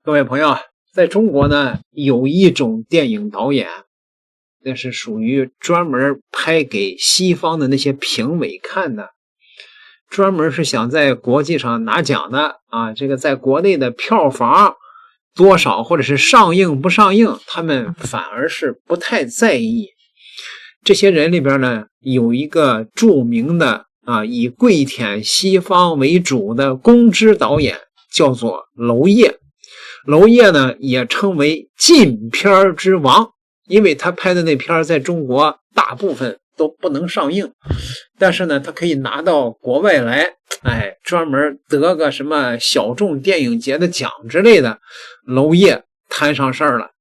各位朋友，在中国呢，有一种电影导演，那是属于专门拍给西方的那些评委看的，专门是想在国际上拿奖的啊。这个在国内的票房多少，或者是上映不上映，他们反而是不太在意。这些人里边呢，有一个著名的以跪舔西方为主的公知导演，叫做娄烨。娄烨呢也称为禁片之王，因为他拍的那片在中国大部分都不能上映，但是呢他可以拿到国外来，专门得个什么小众电影节的奖之类的。娄烨摊上事儿了，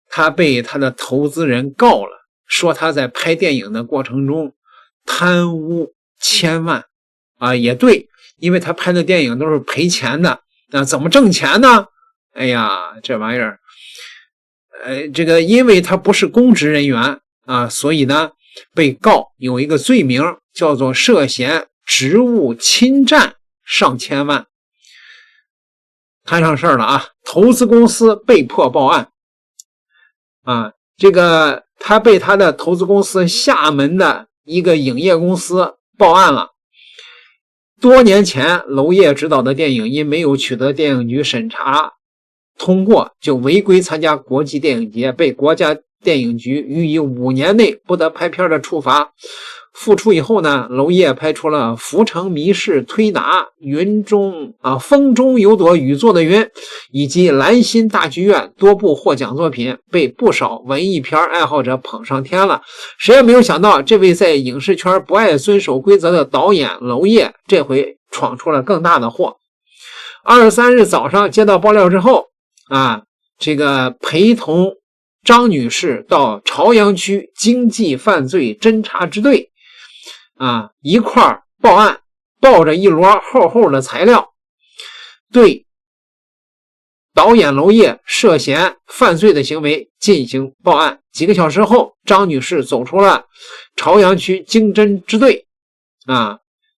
他被他的投资人告了，说他在拍电影的过程中贪污千万也对，因为他拍的电影都是赔钱的。那怎么挣钱呢？哎呀，这玩意儿，这个因为他不是公职人员所以呢，被告有一个罪名叫做涉嫌职务侵占上千万，摊上事儿了投资公司被迫报案这个他被他的投资公司厦门的一个影业公司报案了。多年前娄烨执导的电影因没有取得电影局审查通过，就违规参加国际电影节，被国家电影局予以5年内不得拍片的处罚。复出以后呢，娄烨拍出了《浮城谜事推拿》、风中有朵雨做的云以及兰心大剧院多部获奖作品，被不少文艺片爱好者捧上天了。谁也没有想到，这位在影视圈不爱遵守规则的导演娄烨，这回闯出了更大的祸。23日早上接到爆料之后这个陪同张女士到朝阳区经济犯罪侦查支队一块报案，抱着一摞厚厚的材料，对导演娄烨涉嫌犯罪的行为进行报案。几个小时后，张女士走出了朝阳区经侦支队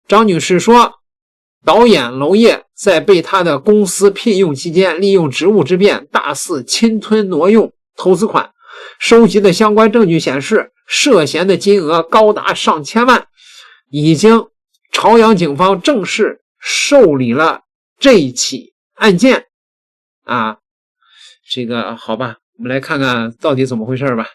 张女士说，导演娄烨在被他的公司聘用期间，利用职务之便大肆侵吞挪用投资款，收集的相关证据显示，涉嫌的金额高达上千万，已经朝阳警方正式受理了这一起案件这个好吧，我们来看看到底怎么回事吧。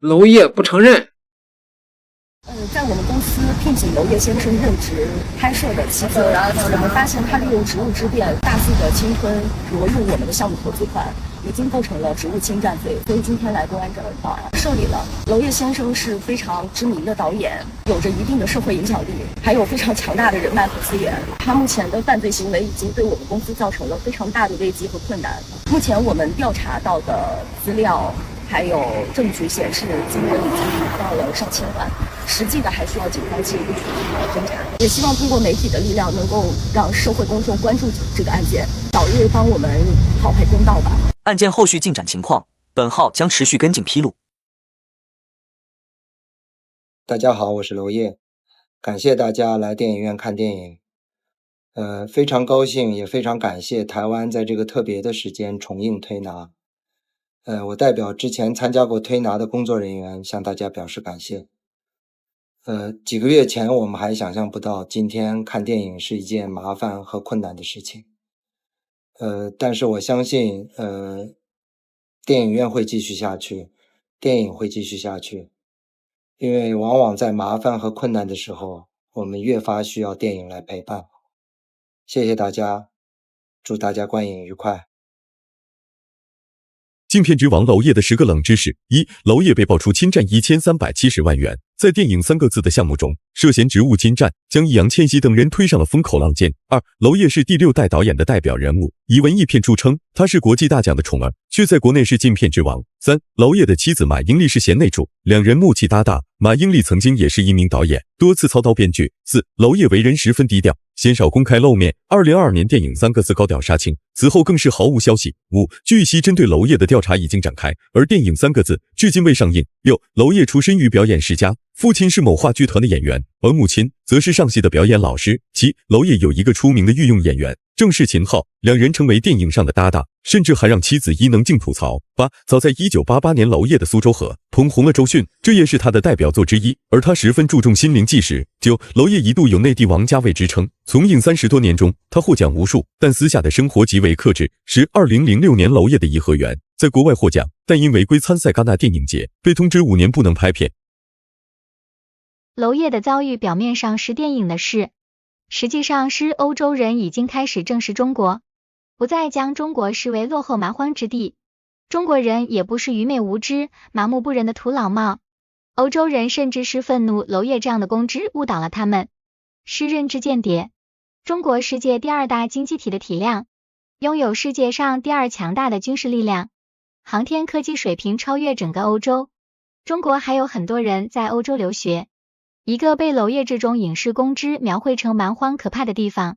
娄烨不承认。在我们公司聘请娄烨先生任职拍摄的期间，我们发现他利用职务之便大肆的侵吞挪用我们的项目投资款，已经构成了职务侵占罪，所以今天来公安这儿报案受理了。娄烨先生是非常知名的导演，有着一定的社会影响力，还有非常强大的人脉和资源。他目前的犯罪行为已经对我们公司造成了非常大的危机和困难。目前我们调查到的资料还有证据显示，金额已经到了上千万，实际的还需要警方进一步侦查。也希望通过媒体的力量，能够让社会公众关注这个案件，早日帮我们讨回公道吧。案件后续进展情况，本号将持续跟进披露。大家好，我是娄烨，感谢大家来电影院看电影。非常高兴，也非常感谢台湾在这个特别的时间重映推拿。我代表之前参加过推拿的工作人员向大家表示感谢。几个月前我们还想象不到今天看电影是一件麻烦和困难的事情。但是我相信电影院会继续下去，电影会继续下去，因为往往在麻烦和困难的时候，我们越发需要电影来陪伴。谢谢大家，祝大家观影愉快。禁片之王娄烨的10个冷知识：一、娄烨被爆出侵占1370万元，在电影3个字的项目中涉嫌职务侵占，将易烊千玺等人推上了风口浪尖。2、娄烨是第6代导演的代表人物，以文艺片著称，他是国际大奖的宠儿，却在国内是禁片之王。3、娄烨的妻子马英琍是贤内助，两人默契搭档。马英琍曾经也是一名导演，多次操刀编剧。4、娄烨为人十分低调，鲜少公开露面。2022年电影3个字高调杀青，此后更是毫无消息。5. 据悉，针对娄烨的调查已经展开，而电影3个字至今未上映。6. 娄烨出身于表演世家，父亲是某话剧团的演员，而母亲则是上戏的表演老师。7. 娄烨有一个出名的御用演员，正是秦昊，两人成为电影上的搭档，甚至还让妻子伊能静吐槽。8. 早在1988年，娄烨的《苏州河》捧红了周迅，这也是他的代表作之一，而他十分注重心灵纪实。9. 娄烨一度有内地王家卫之称，从影30多年中，他获奖无数，但私下的生活极为克制。10. 2006年，娄烨的《颐和园》在国外获奖，但因违规参赛戛纳电影节，被通知5年不能拍片。娄烨的遭遇表面上是电影的事，实际上是欧洲人已经开始正视中国，不再将中国视为落后蛮荒之地。中国人也不是愚昧无知、麻木不仁的土老帽，欧洲人甚至是愤怒娄烨这样的公知误导了他们，是认知间谍。中国世界第2大经济体的体量，拥有世界上第2强大的军事力量，航天科技水平超越整个欧洲。中国还有很多人在欧洲留学，一个被娄烨这种影视公知描绘成蛮荒可怕的地方，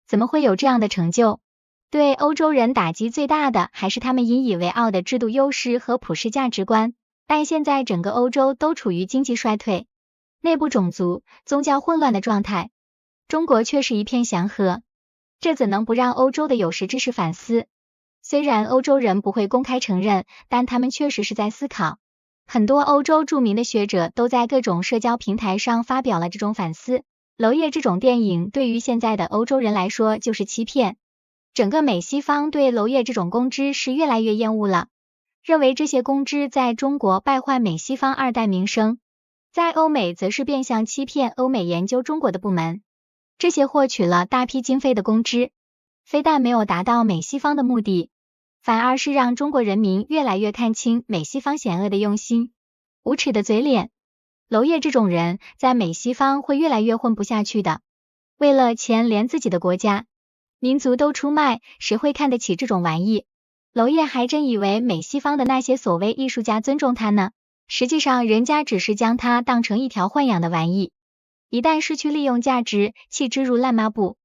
怎么会有这样的成就？对欧洲人打击最大的还是他们引以为傲的制度优势和普世价值观。但现在整个欧洲都处于经济衰退、内部种族、宗教混乱的状态，中国却是一片祥和，这怎能不让欧洲的有识之士反思？虽然欧洲人不会公开承认，但他们确实是在思考。很多欧洲著名的学者都在各种社交平台上发表了这种反思。娄烨这种电影对于现在的欧洲人来说就是欺骗，整个美西方对娄烨这种公知是越来越厌恶了，认为这些公知在中国败坏美西方2代名声，在欧美则是变相欺骗欧美研究中国的部门。这些获取了大批经费的公知，非但没有达到美西方的目的，反而是让中国人民越来越看清美西方险恶的用心、无耻的嘴脸。娄烨这种人在美西方会越来越混不下去的，为了钱连自己的国家、民族都出卖，谁会看得起这种玩意？娄烨还真以为美西方的那些所谓艺术家尊重他呢，实际上人家只是将他当成一条豢养的玩意，一旦失去利用价值，弃之如烂抹布，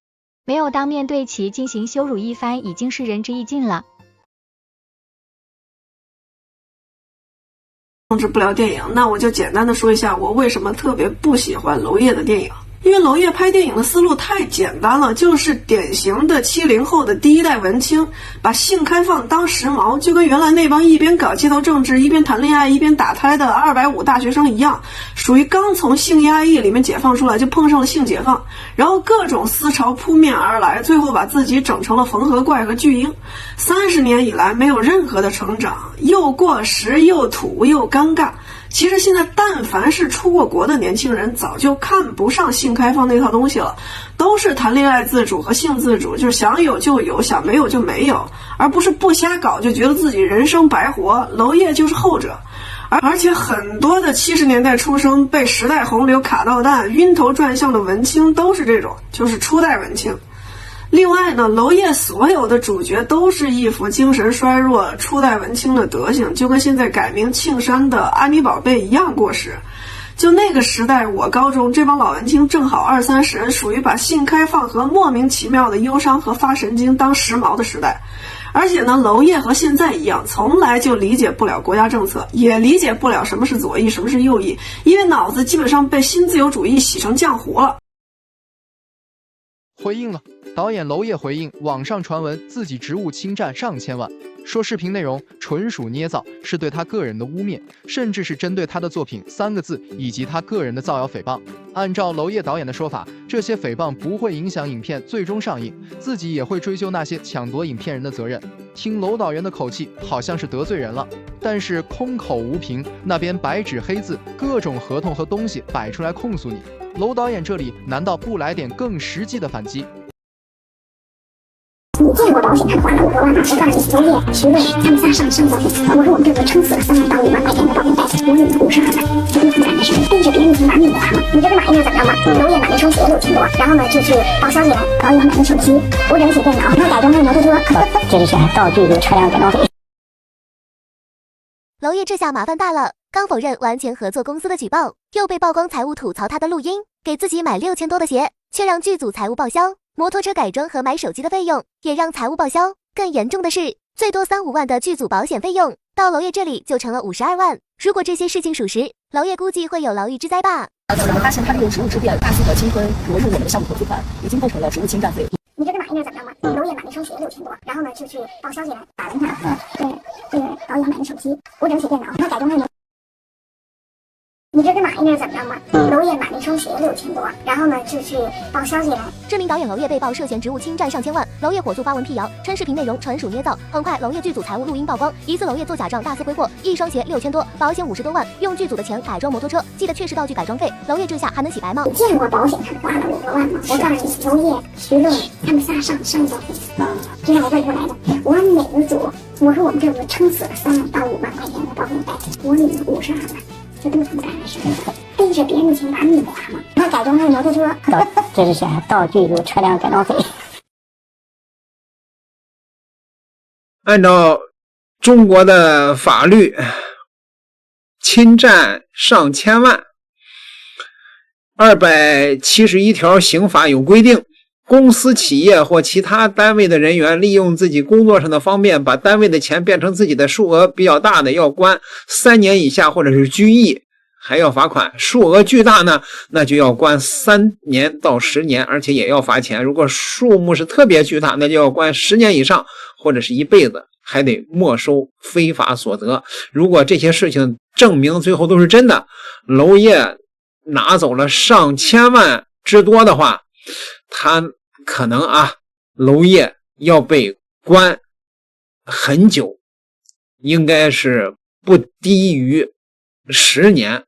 没有当面对其进行羞辱一番，已经是仁至义尽了。控制不了电影，那我就简单的说一下我为什么特别不喜欢娄烨的电影。因为娄烨拍电影的思路太简单了，就是典型的70后的第1代文青，把性开放当时髦，就跟原来那帮一边搞街头政治一边谈恋爱一边打胎的250大学生一样，属于刚从性压抑里面解放出来就碰上了性解放，然后各种思潮扑面而来，最后把自己整成了缝合怪和巨婴。30年以来没有任何的成长，又过时又土又尴尬。其实现在但凡是出过国的年轻人早就看不上性开放那套东西了，都是谈恋爱自主和性自主，就是想有就有，想没有就没有，而不是不瞎搞就觉得自己人生白活。娄烨就是后者。而且很多的70年代出生被时代洪流卡到蛋晕头转向的文青都是这种，就是初代文青。另外呢，娄烨所有的主角都是一副精神衰弱初代文青的德行，就跟现在改名庆山的安妮宝贝一样过时。就那个时代，我高中这帮老文青正好20-30，属于把性开放和莫名其妙的忧伤和发神经当时髦的时代。而且呢，娄烨和现在一样，从来就理解不了国家政策，也理解不了什么是左翼，什么是右翼，因为脑子基本上被新自由主义洗成浆糊了。回应了，导演娄烨回应网上传闻自己职务侵占上千万，说视频内容纯属捏造，是对他个人的污蔑，甚至是针对他的作品3个字以及他个人的造谣诽谤。按照娄烨导演的说法，这些诽谤不会影响影片最终上映，自己也会追究那些抢夺影片人的责任。听娄导演的口气，好像是得罪人了，但是空口无凭，那边白纸黑字，各种合同和东西摆出来控诉你。娄导演这里难道不来点更实际的反击？你见过保险谈花了5多万吗？我告诉你，娄烨、徐渭他们仨上保险，我说我们这个撑死了3万到5万块钱的保险贷，我有50万买，这不自然的事情，并且别人已经把命还了，你这个买卖怎么样嘛？娄烨买的双鞋6000多，然后呢就去报销险，导演买的手机，我给他写电脑，他改装他的摩托车，这是选道具和车辆改装费。娄烨这下麻烦大了，刚否认完全合作公司的举报，又被曝光财务吐槽他的录音，给自己买6000多的鞋，却让剧组财务报销；摩托车改装和买手机的费用也让财务报销。更严重的是，最多3-5万的剧组保险费用，到娄烨这里就成了52万。如果这些事情属实，娄烨估计会有牢狱之灾吧。我们发现他利用职务之便大肆的侵吞挪用我们的项目投资款，已经构成了职务侵占罪。你知道马一面怎么样吗？娄烨买了双鞋6000多，然后呢就去报消息来打了一下，对导演买的手机，我整写电脑，他改装了。你知道马一面怎么样吗？娄烨买了一双鞋6000多，然后呢就去报消息来。知名导演娄烨被曝涉嫌职务侵占上千万，娄烨火速发文辟谣，称视频内容纯属捏造。很快，娄烨剧组财务录音曝光，疑似娄烨做假账大肆挥霍，一双鞋6000多，保险50多万，用剧组的钱改装摩托车，记得确实道具改装费。娄烨这下还能洗白吗？你见过保险上花了5多万吗？我告诉你，娄烨、徐乐他们仨上保险，这是我问出来的。我哪个组？我说我们这组撑死了3万到5万块钱的保险费，我领了52万。这都他们干的事，背着别人的钱把你花吗？他改装那摩托车，这是啥？道具组车辆改装费。按照中国的法律，侵占上千万，271条刑法有规定，公司、企业或其他单位的人员利用自己工作上的方便，把单位的钱变成自己的，数额比较大的要关3年以下或者是拘役，还要罚款；数额巨大呢，那就要关3年到10年，而且也要罚钱。如果数目是特别巨大，那就要关10年以上，或者是1辈子，还得没收非法所得。如果这些事情证明最后都是真的，娄烨拿走了上千万之多的话，他可能娄烨要被关很久，应该是不低于10年。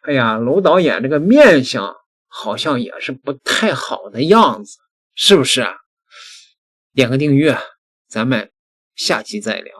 哎呀，娄导演这个面相好像也是不太好的样子，是不是啊？点个订阅，咱们下期再聊。